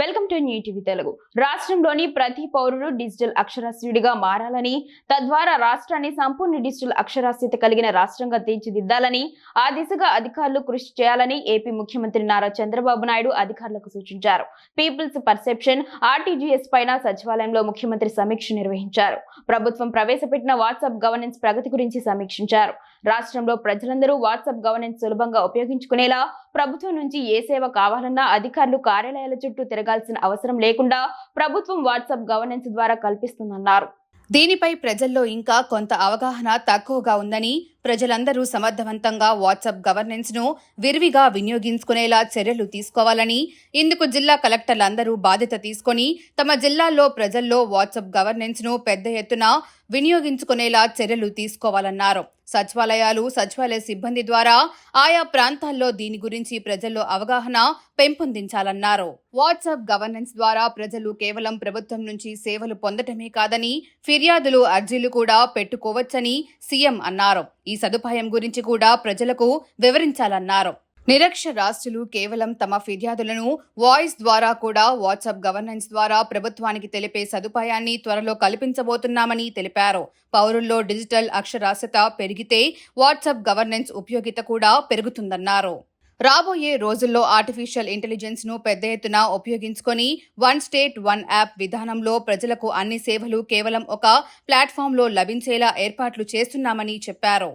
Welcome to new TV Telugu. రాష్ట్రంలోని ప్రతి పౌరుడు డిజిటల్ అక్షరాస్యుడిగా మారాలని, తద్వారా రాష్ట్రాన్ని సంపూర్ణ డిజిటల్ అక్షరాస్యత కలిగిన రాష్ట్రంగా తీర్చిదిద్దాలని, ఆ దిశగా అధికారులు కృషి చేయాలని ఏపీ ముఖ్యమంత్రి నారా చంద్రబాబు నాయుడు అధికారులకు సూచించారు. పీపుల్స్ పర్సెప్షన్ ఆర్టీజీఎస్ పైన సచివాలయంలో ముఖ్యమంత్రి సమీక్ష నిర్వహించారు. ప్రభుత్వం ప్రవేశపెట్టిన వాట్సాప్ గవర్నెన్స్ ప్రగతి గురించి సమీక్షించారు. రాష్ట్రంలో ప్రజలందరూ వాట్సాప్ గవర్నెన్స్ సులభంగా ఉపయోగించుకునేలా ప్రభుత్వం నుంచి ఏ సేవ కావాలన్నా అధికారులు కార్యాలయాల చుట్టూ తిరగాల్సిన అవసరం లేకుండా ప్రభుత్వం వాట్సాప్ గవర్నెన్స్ ద్వారా కల్పిస్తుందన్నారు. దీనిపై ప్రజల్లో ఇంకా కొంత అవగాహన తక్కువగా ఉందని, ప్రజలందరూ సమర్థవంతంగా వాట్సాప్ గవర్నెన్స్ ను విరివిగా వినియోగించుకునేలా చర్యలు తీసుకోవాలని, ఇందుకు జిల్లా కలెక్టర్లందరూ బాధ్యత తీసుకొని తమ జిల్లాల్లో ప్రజల్లో వాట్సాప్ గవర్నెన్స్ ను పెద్ద ఎత్తున వినియోగించుకునేలా చర్యలు తీసుకోవాలన్నారు. సచివాలయాలు, సచివాలయ సిబ్బంది ద్వారా ఆయా ప్రాంతాల్లో దీని గురించి ప్రజల్లో అవగాహన పెంపొందించాలన్నారు. వాట్సాప్ గవర్నెన్స్ ద్వారా ప్రజలు కేవలం ప్రభుత్వం నుంచి సేవలు పొందటమే కాదని, ఫిర్యాదులు, అర్జీలు కూడా పెట్టుకోవచ్చని సీఎం అన్నారు. ఈ సదుపాయం గురించి కూడా ప్రజలకు వివరించాలన్నారు. నిరక్షరాస్యులు కేవలం తమ ఫిర్యాదులను వాయిస్ ద్వారా కూడా వాట్సాప్ గవర్నెన్స్ ద్వారా ప్రభుత్వానికి తెలిపే సదుపాయాన్ని త్వరలో కల్పించబోతున్నామని తెలిపారు. పౌరుల్లో డిజిటల్ అక్షరాస్యత పెరిగితే వాట్సాప్ గవర్నెన్స్ ఉపయోగిత కూడా పెరుగుతుందన్నారు. రాబోయే రోజుల్లో ఆర్టిఫిషియల్ ఇంటెలిజెన్స్ ను పెద్ద ఎత్తున ఉపయోగించుకొని వన్ స్టేట్ వన్ యాప్ విధానంలో ప్రజలకు అన్ని సేవలు కేవలం ఒక ప్లాట్ఫామ్లో లభించేలా ఏర్పాట్లు చేస్తున్నామని చెప్పారు.